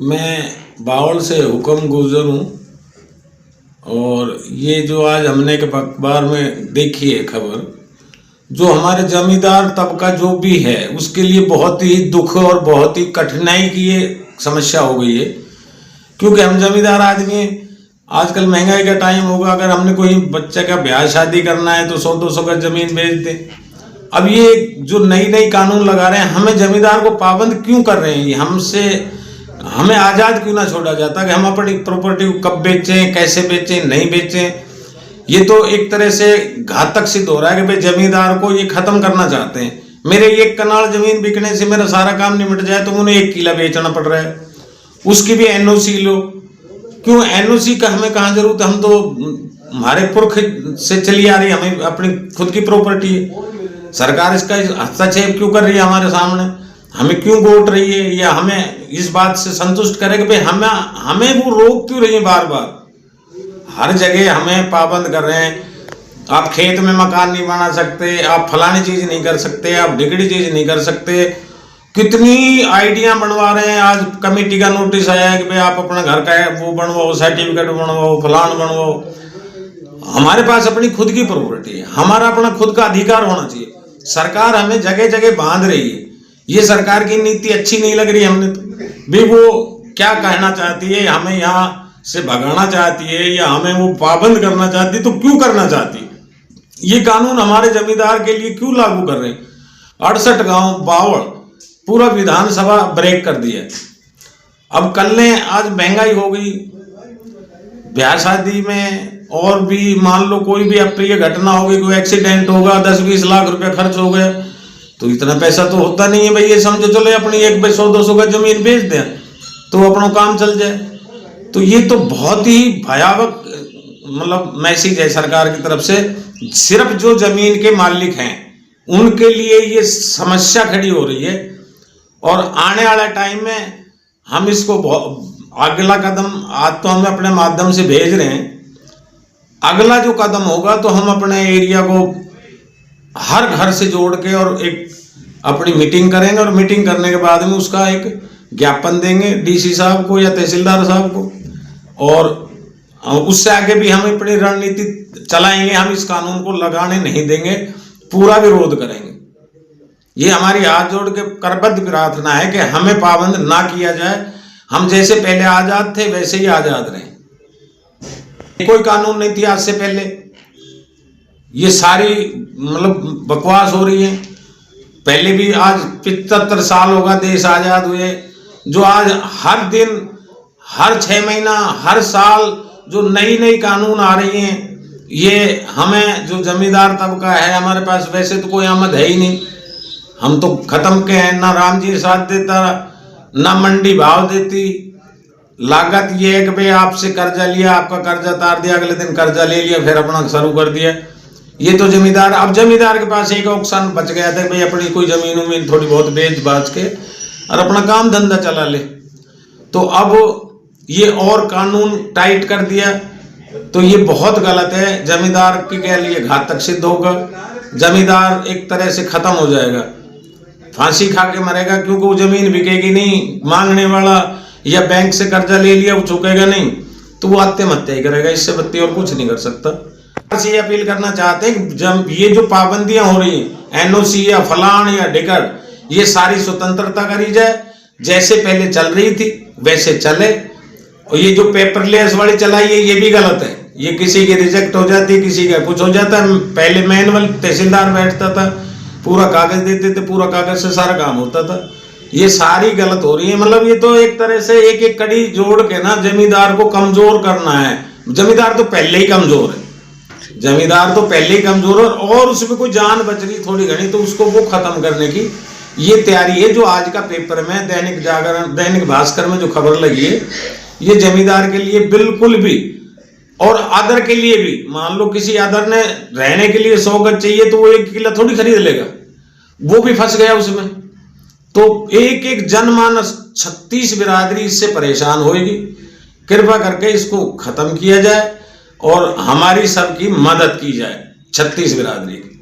मैं बावल से हुक्म गुजर हूँ। और ये जो आज हमने के अखबार में देखी है खबर, जो हमारे जमींदार तबका जो भी है उसके लिए बहुत ही दुख और बहुत ही कठिनाई की ये समस्या हो गई है। क्योंकि हम जमींदार आदमी, आजकल महंगाई का टाइम होगा, अगर हमने कोई बच्चे का ब्याह शादी करना है तो 100-200 गज जमीन बेच दें। अब ये जो नई कानून लगा रहे हैं, हमें जमींदार को पाबंद क्यों कर रहे हैं? हमें आज़ाद क्यों ना छोड़ा जाता कि हम अपनी प्रॉपर्टी को कब बेचें, कैसे बेचें, नहीं बेचें। ये तो एक तरह से घातक सिद्ध हो रहा है कि भाई जमींदार को ये खत्म करना चाहते हैं। मेरे 1 कनाल जमीन बिकने से मेरा सारा काम निपट जाए तो उन्हें 1 किला बेचना पड़ रहा है, उसकी भी एनओसी लो। क्यों एनओसी का हमें कहाँ जरूरत? हम तो हमारे पुरख से चली आ रही, हमें अपनी खुद की प्रॉपर्टी है। सरकार इसका हस्तक्षेप क्यों कर रही है हमारे सामने? हमें क्यों गोट रही है? या हमें इस बात से संतुष्ट करे कि भाई हमें वो रोक क्यों रही है? बार बार हर जगह हमें पाबंद कर रहे हैं। आप खेत में मकान नहीं बना सकते, आप फलानी चीज नहीं कर सकते, आप ढिगड़ी चीज नहीं कर सकते। कितनी आइडिया बनवा रहे हैं। आज कमेटी का नोटिस आया है कि भाई आप अपना घर का वो बनवाओ, सर्टिफिकेट बनवाओ, फलान बनवाओ। हमारे पास अपनी खुद की प्रॉपर्टी है, हमारा अपना खुद का अधिकार होना चाहिए। सरकार हमें जगह जगह बांध रही है। ये सरकार की नीति अच्छी नहीं लग रही हमने तो। भी वो क्या कहना चाहती है? हमें यहाँ से भगाना चाहती है या हमें वो पाबंद करना चाहती है? तो क्यों करना चाहती है? ये कानून हमारे जमींदार के लिए क्यों लागू कर रहे हैं? 68 गांव बावल पूरा विधानसभा ब्रेक कर दिया। अब कल ने आज महंगाई हो गई, ब्याह शादी में और भी मान लो कोई भी अप्रिय घटना होगी, कोई एक्सीडेंट होगा, 10-20 लाख रुपए खर्च हो गए, तो इतना पैसा तो होता नहीं है भाई। ये समझो चलो अपनी 100-200 गज जमीन बेच दें तो अपना काम चल जाए। तो ये तो बहुत ही भयावह मतलब मैसेज है सरकार की तरफ से। सिर्फ जो जमीन के मालिक हैं उनके लिए ये समस्या खड़ी हो रही है। और आने वाला टाइम में हम इसको अगला कदम आज तो हम अपने माध्यम से भेज रहे हैं। अगला जो कदम होगा तो हम अपने एरिया को हर घर से जोड़ के और एक अपनी मीटिंग करेंगे, और मीटिंग करने के बाद में उसका एक ज्ञापन देंगे डीसी साहब को या तहसीलदार साहब को। और उससे आगे भी हम अपनी रणनीति चलाएंगे। हम इस कानून को लगाने नहीं देंगे, पूरा विरोध करेंगे। ये हमारी हाथ जोड़ के करबद्ध प्रार्थना है कि हमें पाबंद ना किया जाए। हम जैसे पहले आजाद थे वैसे ही आजाद रहें। कोई कानून नहीं थी आज से पहले। ये सारी मतलब बकवास हो रही है। पहले भी आज 75 साल होगा देश आजाद हुए। जो आज हर दिन, हर 6 महीना, हर साल जो नई कानून आ रही हैं, ये हमें जो जमींदार तबका है, हमारे पास वैसे तो कोई आमद है ही नहीं। हम तो खत्म के हैं। ना राम जी साथ देता, ना मंडी भाव देती। लागत ये है कि भाई आपसे कर्जा लिया, आपका कर्जा तार दिया, अगले दिन कर्जा ले लिया, फिर अपना शुरू कर दिया। ये तो जमींदार, अब जमींदार के पास एक ऑप्शन बच गया था भाई अपनी कोई जमीन उमीन थोड़ी बहुत बेच बाच के और अपना काम धंधा चला ले। तो अब ये और कानून टाइट कर दिया तो ये बहुत गलत है। जमींदार के लिए घातक सिद्ध होगा। जमींदार एक तरह से खत्म हो जाएगा, फांसी खा के मरेगा। क्योंकि वो जमीन बिकेगी नहीं, मांगने वाला या बैंक से कर्जा ले लिया वो चुकेगा नहीं, तो वो आत्महत्या ही करेगा। इससे बत्ती और कुछ नहीं कर सकता। ये अपील करना चाहते हैं कि जब ये जो पाबंदियां हो रही हैं, एनओसी या फलान या टिकट, ये सारी स्वतंत्रता करी जाए। जैसे पहले चल रही थी वैसे चले। और ये जो पेपरलेस वाली चलाई है ये भी गलत है। ये किसी की रिजेक्ट हो जाती है, किसी का कुछ हो जाता है। पहले मैनुअल तहसीलदार बैठता था, पूरा कागज देते थे, पूरा कागज से सारा काम होता था। ये सारी गलत हो रही है। मतलब ये तो एक तरह से एक कड़ी जोड़ के ना जमींदार को कमजोर करना है। जमींदार तो पहले ही कमजोर है। जमींदार तो पहले ही कमजोर है और उसमें कोई जान बच रही थोड़ी घनी तो उसको वो खत्म करने की ये तैयारी है। जो आज का पेपर में दैनिक जागरण, दैनिक भास्कर में जो खबर लगी है, ये जमींदार के लिए बिल्कुल भी, और अदर के लिए भी। मान लो किसी अदर ने रहने के लिए 100 गज चाहिए तो वो 1 किला थोड़ी खरीद लेगा, वो भी फंस गया उसमें। तो एक जनमानस 36 बिरादरी इससे परेशान होगी। कृपा करके इसको खत्म किया जाए और हमारी सबकी मदद की जाए 36 बिरादरी की।